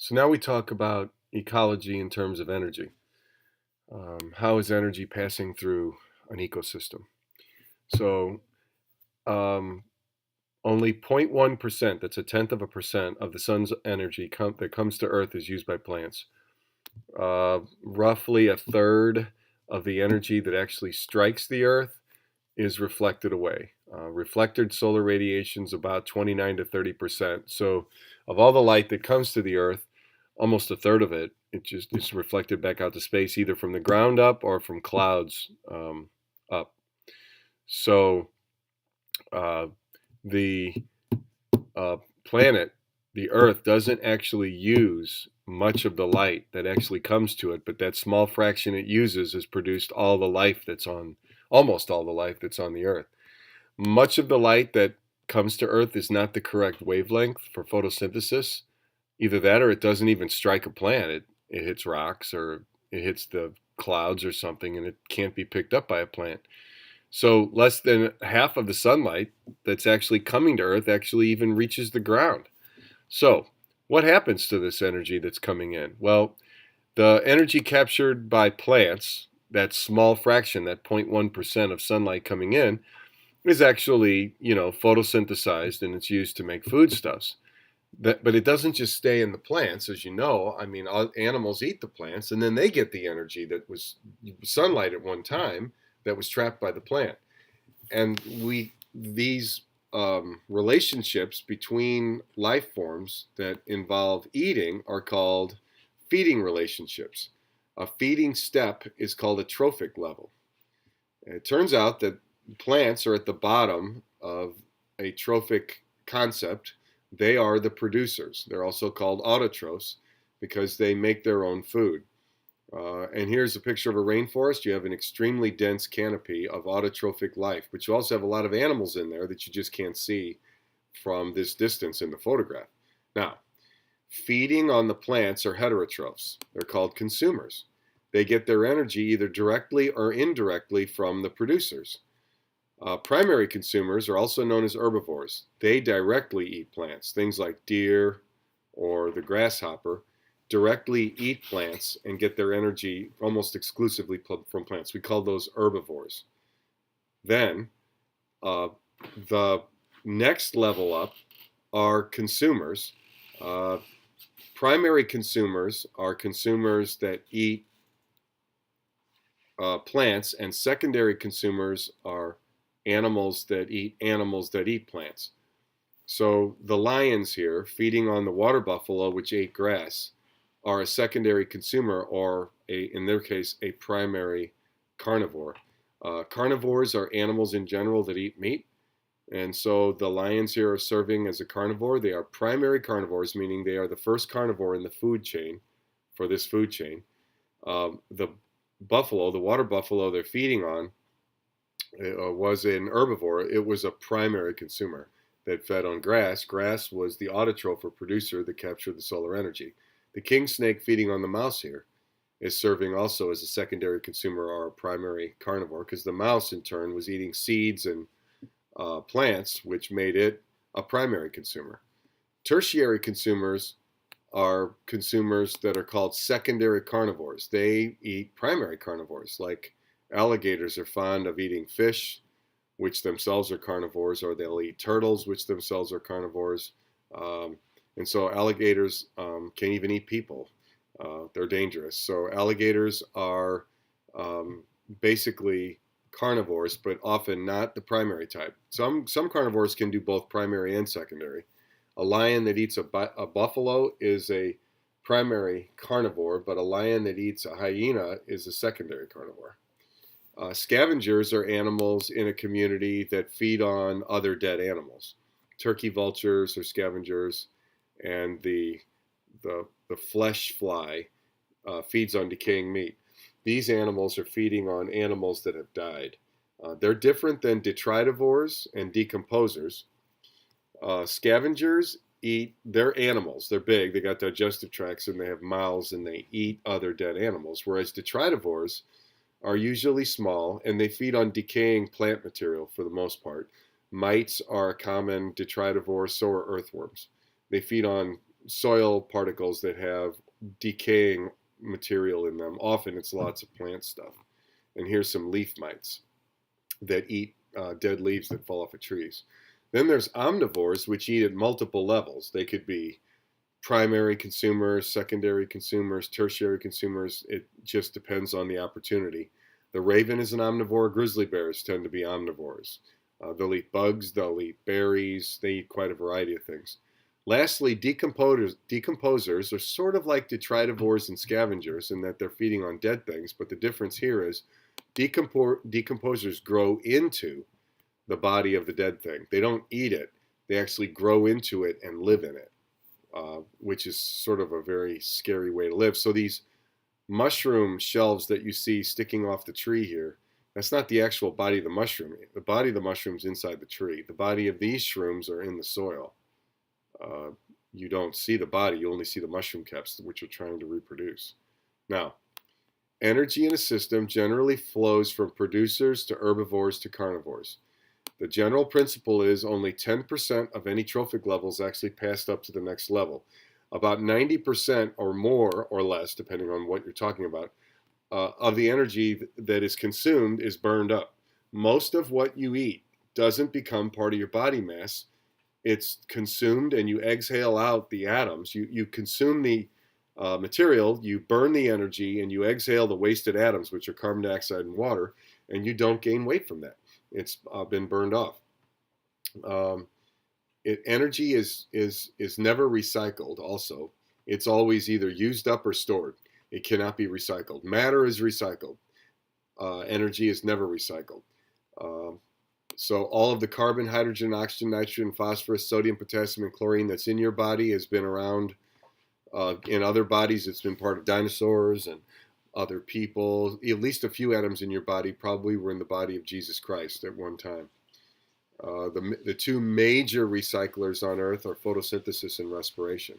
So now we talk about ecology in terms of energy. How is energy passing through an ecosystem? So um, only 0.1%, that's a tenth of a percent of the sun's energy that comes to Earth is used by plants. Roughly a third of the energy that actually strikes the Earth is reflected away. Reflected solar radiation is about 29 to 30%. So of all the light that comes to the Earth, almost a third of it just is reflected back out to space, either from the ground up or from clouds up. So uh, the uh, planet, the Earth, doesn't actually use much of the light that actually comes to it, but that small fraction it uses has produced all the life that's on, almost all the life that's on the Earth. Much of the light that comes to Earth is not the correct wavelength for photosynthesis. Either that or it doesn't even strike a plant. It hits rocks or it hits the clouds or something and it can't be picked up by a plant. So less than half of the sunlight that's actually coming to Earth actually even reaches the ground. So what happens to this energy that's coming in? Well, the energy captured by plants, that small fraction, that 0.1% of sunlight coming in, is actually, photosynthesized and it's used to make foodstuffs. But it doesn't just stay in the plants, as you know. I mean, animals eat the plants, and then they get the energy that was sunlight at one time that was trapped by the plant. And these relationships between life forms that involve eating are called feeding relationships. A feeding step is called a trophic level. And it turns out that plants are at the bottom of a trophic concept. They are the producers. They're also called autotrophs because they make their own food. And here's a picture of a rainforest. You have an extremely dense canopy of autotrophic life, but you also have a lot of animals in there that you just can't see from this distance in the photograph. Now, feeding on the plants are heterotrophs. They're called consumers. They get their energy either directly or indirectly from the producers. Primary consumers are also known as herbivores. They directly eat plants. Things like deer or the grasshopper directly eat plants and get their energy almost exclusively from plants. We call those herbivores. Then uh, the next level up are consumers. Uh, Primary consumers are consumers that eat plants, and secondary consumers are animals that eat plants. So the lions here, feeding on the water buffalo, which ate grass, are a secondary consumer, or in their case, a primary carnivore. Carnivores are animals in general that eat meat. And so the lions here are serving as a carnivore. They are primary carnivores, meaning they are the first carnivore in the food chain, for this food chain. The buffalo, the water buffalo they're feeding on, was an herbivore. It was a primary consumer that fed on grass. Grass was the autotroph or producer that captured the solar energy. The king snake feeding on the mouse here is serving also as a secondary consumer or a primary carnivore, because the mouse in turn was eating seeds and plants, which made it a primary consumer. Tertiary consumers are consumers that are called secondary carnivores. They eat primary carnivores, like alligators are fond of eating fish, which themselves are carnivores, or they'll eat turtles, which themselves are carnivores. And so alligators can even eat people. They're dangerous. So alligators are basically carnivores, but often not the primary type. Some carnivores can do both primary and secondary. A lion that eats a buffalo is a primary carnivore, but a lion that eats a hyena is a secondary carnivore. Scavengers are animals in a community that feed on other dead animals. Turkey vultures are scavengers, and the flesh fly feeds on decaying meat. These animals are feeding on animals that have died. They're different than detritivores and decomposers. Scavengers they're animals. They're big. They got digestive tracts and they have mouths and they eat other dead animals. Whereas detritivores are usually small and they feed on decaying plant material for the most part. Mites are a common detritivore, so are earthworms. They feed on soil particles that have decaying material in them. Often it's lots of plant stuff. And here's some leaf mites that eat dead leaves that fall off of trees. Then there's omnivores, which eat at multiple levels. They could be primary consumers, secondary consumers, tertiary consumers. It just depends on the opportunity. The raven is an omnivore. Grizzly bears tend to be omnivores. They'll eat bugs, they'll eat berries, they eat quite a variety of things. Lastly, decomposers are sort of like detritivores and scavengers in that they're feeding on dead things, but the difference here is decomposers grow into the body of the dead thing. They don't eat it, they actually grow into it and live in it, which is sort of a very scary way to live. So these mushroom shelves that you see sticking off the tree here, that's not the actual body of the mushroom. The body of the mushroom's inside the tree. The body of these shrooms are in the soil. You don't see the body, you only see the mushroom caps, which are trying to reproduce. Now, energy in a system generally flows from producers to herbivores to carnivores. The general principle is only 10% of any trophic level is actually passed up to the next level. About 90% or more or less, depending on what you're talking about, of the energy that is consumed is burned up. Most of what you eat doesn't become part of your body mass. It's consumed and you exhale out the atoms. You consume the material, you burn the energy, and you exhale the wasted atoms, which are carbon dioxide and water, and you don't gain weight from that. It's been burned off. Energy is never recycled. Also, it's always either used up or stored. It cannot be recycled. Matter is recycled. Energy is never recycled. So all of the carbon, hydrogen, oxygen, nitrogen, phosphorus, sodium, potassium, and chlorine that's in your body has been around in other bodies. It's been part of dinosaurs and other people. At least a few atoms in your body probably were in the body of Jesus Christ at one time. The two major recyclers on Earth are photosynthesis and respiration.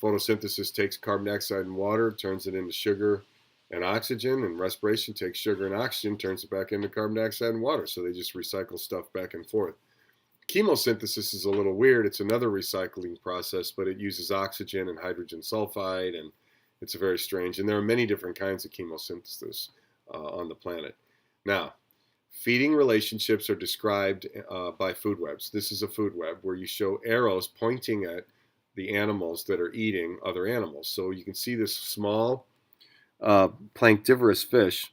Photosynthesis takes carbon dioxide and water, turns it into sugar and oxygen, and respiration takes sugar and oxygen, turns it back into carbon dioxide and water. So they just recycle stuff back and forth. Chemosynthesis is a little weird. It's another recycling process, but it uses oxygen and hydrogen sulfide, and it's very strange. And there are many different kinds of chemosynthesis on the planet. Now, feeding relationships are described by food webs. This is a food web where you show arrows pointing at the animals that are eating other animals. So you can see this small planktivorous fish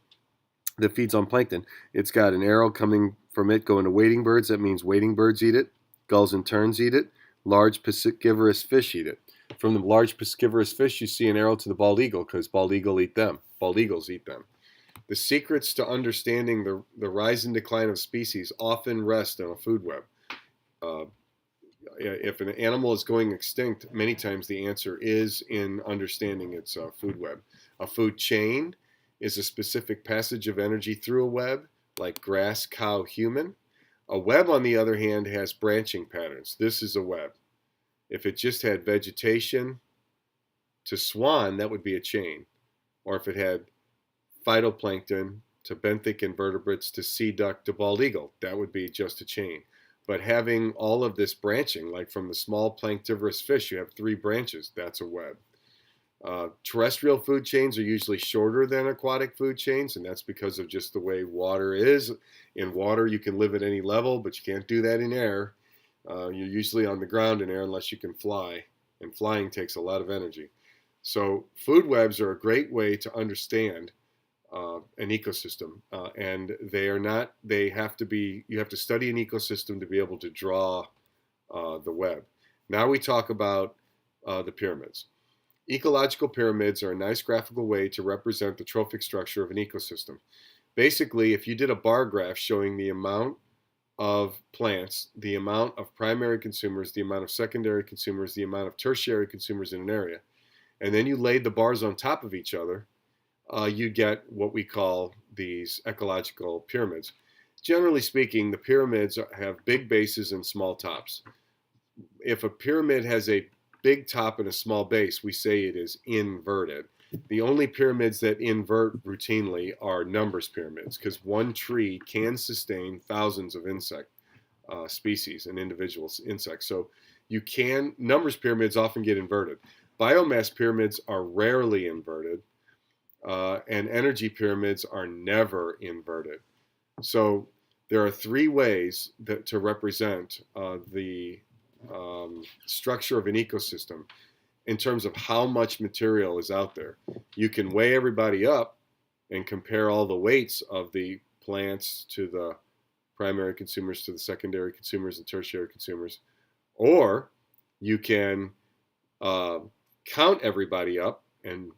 that feeds on plankton. It's got an arrow coming from it going to wading birds. That means wading birds eat it. Gulls and terns eat it. Large piscivorous fish eat it. From the large piscivorous fish, you see an arrow to the bald eagle because bald eagles eat them. Bald eagles eat them. The secrets to understanding the rise and decline of species often rest on a food web. If an animal is going extinct, many times the answer is in understanding its food web. A food chain is a specific passage of energy through a web, like grass, cow, human. A web, on the other hand, has branching patterns. This is a web. If it just had vegetation to swan, that would be a chain. Or if it had phytoplankton to benthic invertebrates to sea duck to bald eagle, that would be just a chain. But having all of this branching, like from the small planktivorous fish, you have 3 branches, that's a web. Terrestrial food chains are usually shorter than aquatic food chains, and that's because of just the way water is. In water, you can live at any level, but you can't do that in air. You're usually on the ground in air unless you can fly, and flying takes a lot of energy. So food webs are a great way to understand an ecosystem, and you have to study an ecosystem to be able to draw the web. Now we talk about the pyramids. Ecological pyramids are a nice graphical way to represent the trophic structure of an ecosystem. Basically, if you did a bar graph showing the amount of plants, the amount of primary consumers, the amount of secondary consumers, the amount of tertiary consumers in an area, and then you laid the bars on top of each other, you get what we call these ecological pyramids. Generally speaking, the pyramids have big bases and small tops. If a pyramid has a big top and a small base, we say it is inverted. The only pyramids that invert routinely are numbers pyramids, because one tree can sustain thousands of insect species and individual insects. So numbers pyramids often get inverted. Biomass pyramids are rarely inverted, and energy pyramids are never inverted. So there are three ways to represent the structure of an ecosystem in terms of how much material is out there. You can weigh everybody up and compare all the weights of the plants to the primary consumers, to the secondary consumers and tertiary consumers, or you can uh, count everybody up and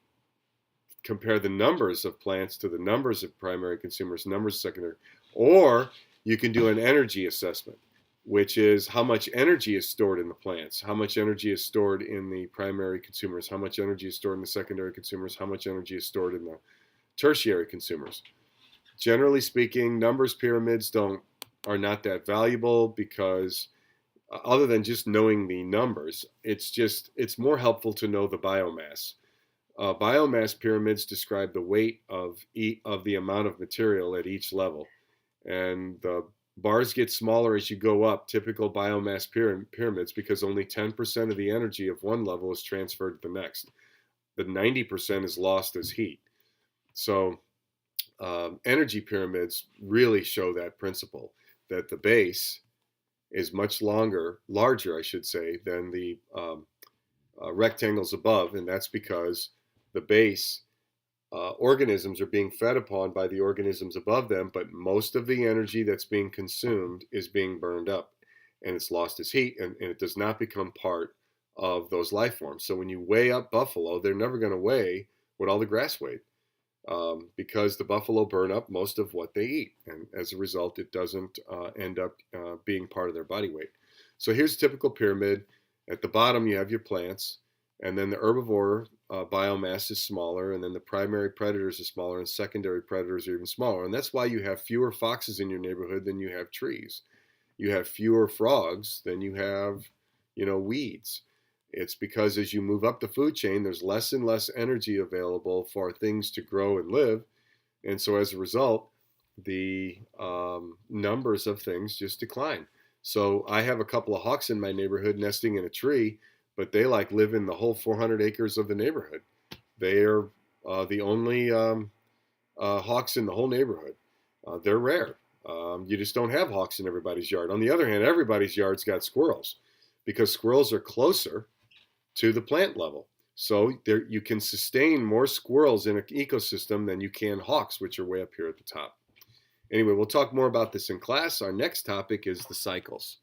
compare the numbers of plants to the numbers of primary consumers, numbers of secondary, or you can do an energy assessment, which is how much energy is stored in the plants, how much energy is stored in the primary consumers, how much energy is stored in the secondary consumers, how much energy is stored in the tertiary consumers. Generally speaking, numbers pyramids are not that valuable because other than just knowing the numbers, it's more helpful to know the biomass. Biomass pyramids describe the weight of the amount of material at each level, and the bars get smaller as you go up. Typical biomass pyramids, because only 10% of the energy of one level is transferred to the next. The 90% is lost as heat. So energy pyramids really show that principle, that the base is much larger, I should say, than the rectangles above, and that's because the base organisms are being fed upon by the organisms above them, but most of the energy that's being consumed is being burned up, and it's lost as heat, and it does not become part of those life forms. So when you weigh up buffalo, they're never going to weigh what all the grass weighed, because the buffalo burn up most of what they eat, and as a result, it doesn't end up being part of their body weight. So here's a typical pyramid. At the bottom, you have your plants, and then the herbivore biomass is smaller, and then the primary predators are smaller, and secondary predators are even smaller. And that's why you have fewer foxes in your neighborhood than you have trees. You have fewer frogs than you have, weeds. It's because as you move up the food chain, there's less and less energy available for things to grow and live. And so as a result, the numbers of things just decline. So I have a couple of hawks in my neighborhood nesting in a tree, but they live in the whole 400 acres of the neighborhood. They are the only hawks in the whole neighborhood. They're rare. You just don't have hawks in everybody's yard. On the other hand, everybody's yard's got squirrels, because squirrels are closer to the plant level. So there, you can sustain more squirrels in an ecosystem than you can hawks, which are way up here at the top. Anyway, we'll talk more about this in class. Our next topic is the cycles.